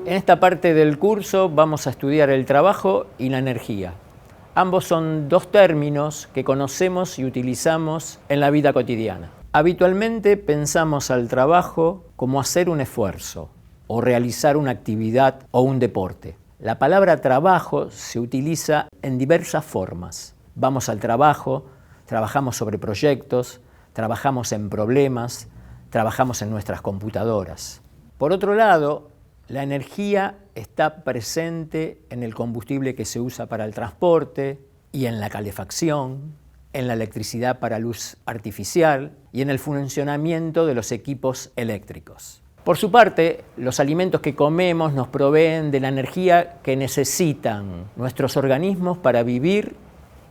En esta parte del curso vamos a estudiar el trabajo y la energía. Ambos son dos términos que conocemos y utilizamos en la vida cotidiana. Habitualmente pensamos al trabajo como hacer un esfuerzo o realizar una actividad o un deporte. La palabra trabajo se utiliza en diversas formas. Vamos al trabajo, trabajamos sobre proyectos, trabajamos en problemas, trabajamos en nuestras computadoras. Por otro lado, la energía está presente en el combustible que se usa para el transporte y en la calefacción, en la electricidad para luz artificial y en el funcionamiento de los equipos eléctricos. Por su parte, los alimentos que comemos nos proveen de la energía que necesitan nuestros organismos para vivir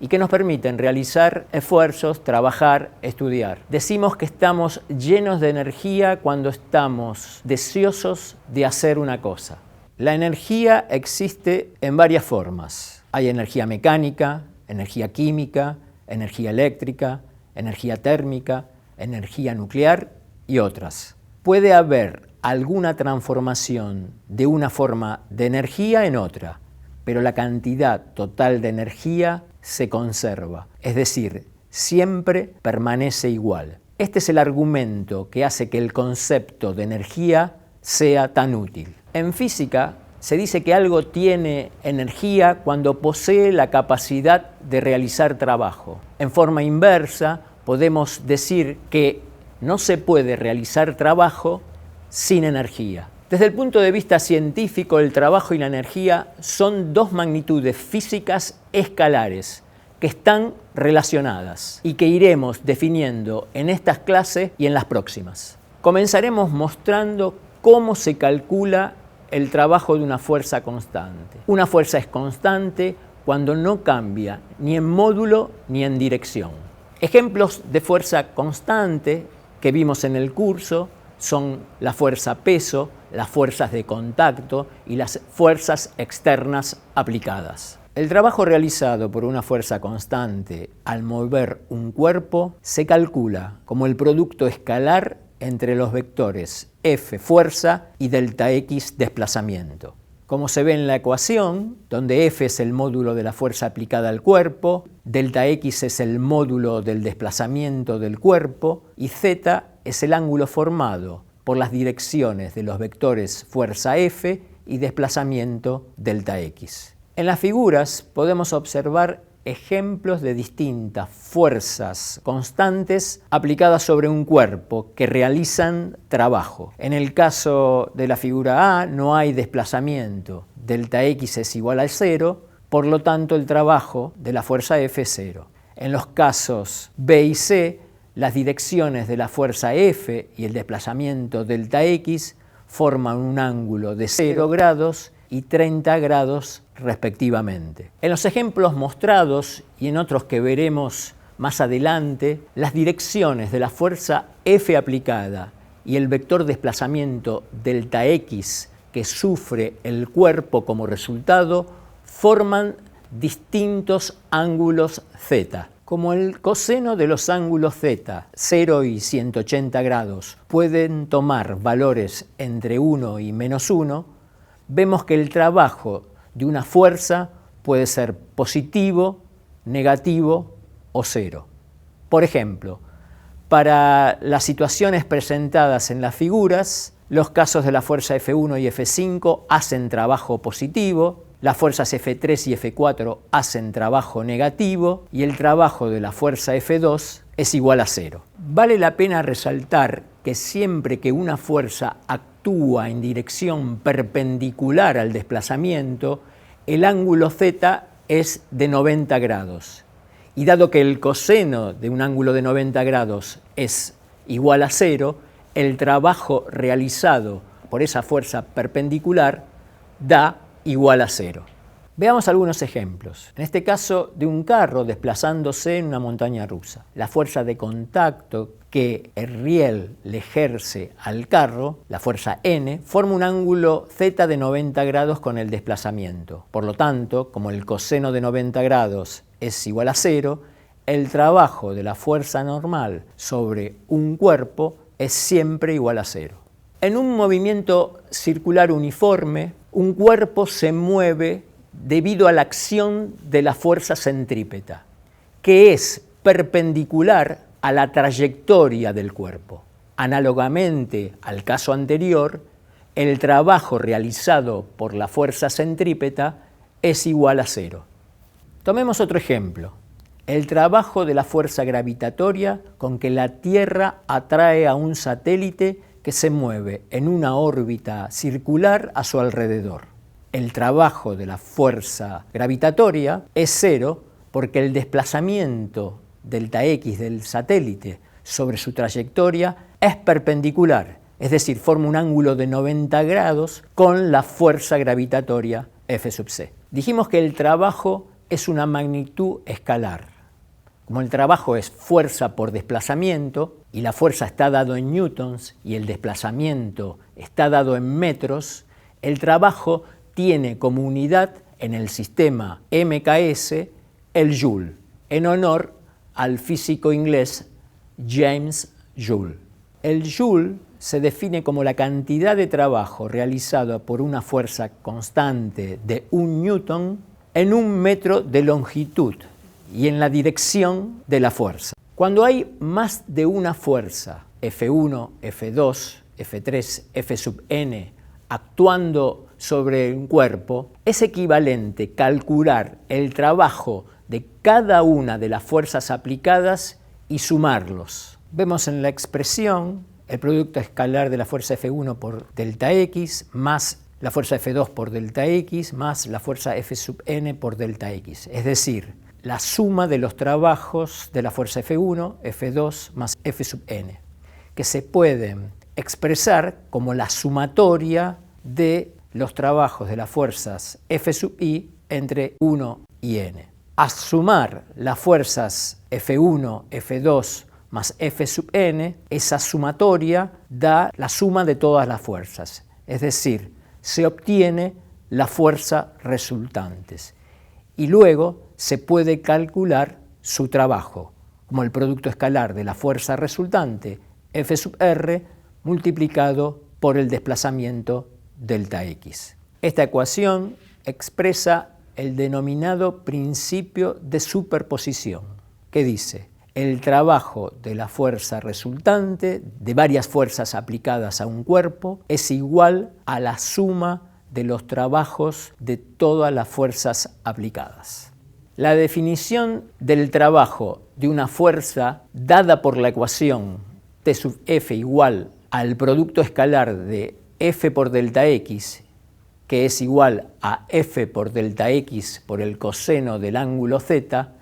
y que nos permiten realizar esfuerzos, trabajar, estudiar. Decimos que estamos llenos de energía cuando estamos deseosos de hacer una cosa. La energía existe en varias formas. Hay energía mecánica, energía química, energía eléctrica, energía térmica, energía nuclear y otras. Puede haber alguna transformación de una forma de energía en otra, pero la cantidad total de energía se conserva, es decir, siempre permanece igual. Este es el argumento que hace que el concepto de energía sea tan útil. En física se dice que algo tiene energía cuando posee la capacidad de realizar trabajo. En forma inversa, podemos decir que no se puede realizar trabajo sin energía. Desde el punto de vista científico, el trabajo y la energía son dos magnitudes físicas escalares que están relacionadas y que iremos definiendo en estas clases y en las próximas. Comenzaremos mostrando cómo se calcula el trabajo de una fuerza constante. Una fuerza es constante cuando no cambia ni en módulo ni en dirección. Ejemplos de fuerza constante que vimos en el curso son la fuerza peso, las fuerzas de contacto y las fuerzas externas aplicadas. El trabajo realizado por una fuerza constante al mover un cuerpo se calcula como el producto escalar entre los vectores F, fuerza, y delta X, desplazamiento. Como se ve en la ecuación, donde F es el módulo de la fuerza aplicada al cuerpo, delta X es el módulo del desplazamiento del cuerpo y Z es el ángulo formado por las direcciones de los vectores fuerza F y desplazamiento delta X. En las figuras podemos observar ejemplos de distintas fuerzas constantes aplicadas sobre un cuerpo que realizan trabajo. En el caso de la figura A no hay desplazamiento, delta X es igual a 0, por lo tanto el trabajo de la fuerza F es 0. En los casos B y C, las direcciones de la fuerza F y el desplazamiento delta X forman un ángulo de 0 grados y 30 grados respectivamente. En los ejemplos mostrados y en otros que veremos más adelante, las direcciones de la fuerza F aplicada y el vector desplazamiento delta X que sufre el cuerpo como resultado forman distintos ángulos Z. Como el coseno de los ángulos Z, 0 y 180 grados, pueden tomar valores entre 1 y menos 1, vemos que el trabajo de una fuerza puede ser positivo, negativo o 0. Por ejemplo, para las situaciones presentadas en las figuras, los casos de la fuerza F1 y F5 hacen trabajo positivo, las fuerzas F3 y F4 hacen trabajo negativo y el trabajo de la fuerza F2 es igual a 0. Vale la pena resaltar que siempre que una fuerza actúa en dirección perpendicular al desplazamiento, el ángulo Z es de 90 grados. Y dado que el coseno de un ángulo de 90 grados es igual a 0, el trabajo realizado por esa fuerza perpendicular da igual a 0. Veamos algunos ejemplos. En este caso, de un carro desplazándose en una montaña rusa. La fuerza de contacto que el riel le ejerce al carro, la fuerza N, forma un ángulo Z de 90 grados con el desplazamiento. Por lo tanto, como el coseno de 90 grados es igual a 0, el trabajo de la fuerza normal sobre un cuerpo es siempre igual a 0. En un movimiento circular uniforme, Un cuerpo se mueve debido a la acción de la fuerza centrípeta, que es perpendicular a la trayectoria del cuerpo. Análogamente al caso anterior, el trabajo realizado por la fuerza centrípeta es igual a cero. Tomemos otro ejemplo. El trabajo de la fuerza gravitatoria con que la Tierra atrae a un satélite que se mueve en una órbita circular a su alrededor. El trabajo de la fuerza gravitatoria es cero porque el desplazamiento delta X del satélite sobre su trayectoria es perpendicular, es decir, forma un ángulo de 90 grados con la fuerza gravitatoria F sub c. Dijimos que el trabajo es una magnitud escalar. Como el trabajo es fuerza por desplazamiento, y la fuerza está dado en newtons y el desplazamiento está dado en metros, el trabajo tiene como unidad en el sistema MKS el joule, en honor al físico inglés James Joule. El joule se define como la cantidad de trabajo realizado por una fuerza constante de 1 newton en 1 metro de longitud y en la dirección de la fuerza. Cuando hay más de una fuerza, F1, F2, F3, F sub n, actuando sobre un cuerpo, es equivalente calcular el trabajo de cada una de las fuerzas aplicadas y sumarlos. Vemos en la expresión el producto escalar de la fuerza F1 por delta X más la fuerza F2 por delta X más la fuerza F sub n por delta X, es decir, la suma de los trabajos de la fuerza F1, F2 más F sub n, que se pueden expresar como la sumatoria de los trabajos de las fuerzas F sub i entre 1 y n. A sumar las fuerzas F1, F2 más F sub n, esa sumatoria da la suma de todas las fuerzas, es decir, se obtiene la fuerza resultantes. Y luego se puede calcular su trabajo, como el producto escalar de la fuerza resultante, F sub r, multiplicado por el desplazamiento delta X. Esta ecuación expresa el denominado principio de superposición, que dice: el trabajo de la fuerza resultante de varias fuerzas aplicadas a un cuerpo es igual a la suma de los trabajos de todas las fuerzas aplicadas. La definición del trabajo de una fuerza dada por la ecuación T sub F igual al producto escalar de F por delta X, que es igual a F por delta X por el coseno del ángulo Z,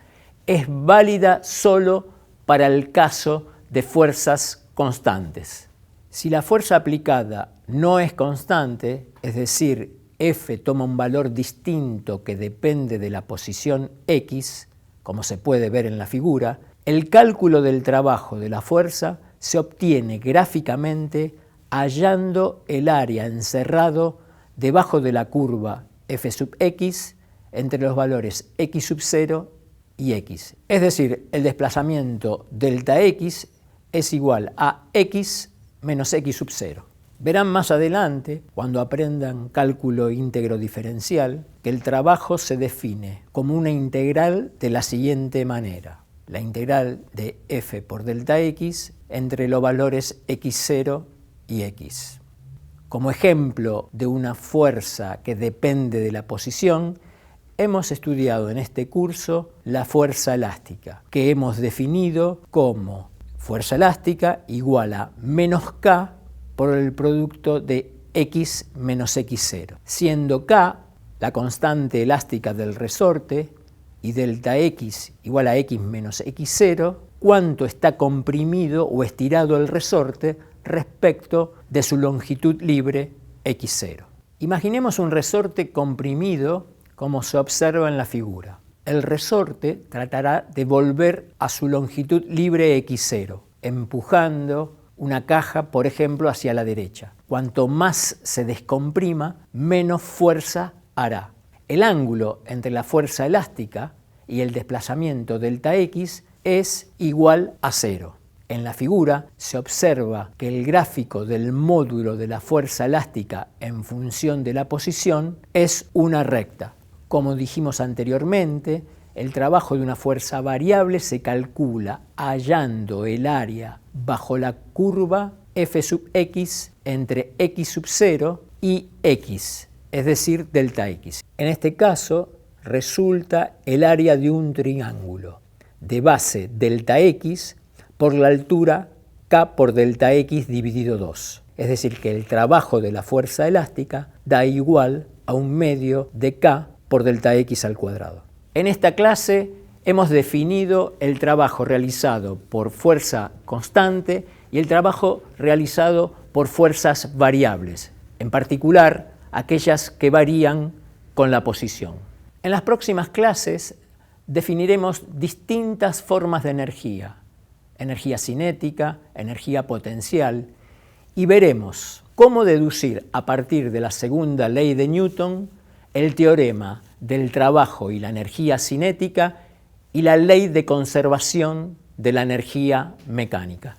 es válida solo para el caso de fuerzas constantes. Si la fuerza aplicada no es constante, es decir, F toma un valor distinto que depende de la posición X, como se puede ver en la figura, el cálculo del trabajo de la fuerza se obtiene gráficamente hallando el área encerrado debajo de la curva F sub X entre los valores X sub 0 y X. Es decir, el desplazamiento delta X es igual a X menos X sub 0. Verán más adelante, cuando aprendan cálculo íntegro diferencial, que el trabajo se define como una integral de la siguiente manera. La integral de F por delta X entre los valores X0 y X. Como ejemplo de una fuerza que depende de la posición, hemos estudiado en este curso la fuerza elástica, que hemos definido como fuerza elástica igual a menos K por el producto de X menos X0, siendo K la constante elástica del resorte y delta X igual a X menos X0, cuánto está comprimido o estirado el resorte respecto de su longitud libre X0. Imaginemos un resorte comprimido como se observa en la figura. El resorte tratará de volver a su longitud libre X0, empujando una caja, por ejemplo, hacia la derecha. Cuanto más se descomprima, menos fuerza hará. El ángulo entre la fuerza elástica y el desplazamiento delta X es igual a 0. En la figura se observa que el gráfico del módulo de la fuerza elástica en función de la posición es una recta. Como dijimos anteriormente, el trabajo de una fuerza variable se calcula hallando el área bajo la curva f sub x entre x sub 0 y x, es decir, delta x. En este caso resulta el área de un triángulo de base delta x por la altura k por delta x dividido 2. Es decir, que el trabajo de la fuerza elástica da igual a un medio de k por delta x al cuadrado. En esta clase hemos definido el trabajo realizado por fuerza constante y el trabajo realizado por fuerzas variables, en particular aquellas que varían con la posición. En las próximas clases definiremos distintas formas de energía, energía cinética, energía potencial, y veremos cómo deducir a partir de la segunda ley de Newton el teorema del trabajo y la energía cinética y la ley de conservación de la energía mecánica.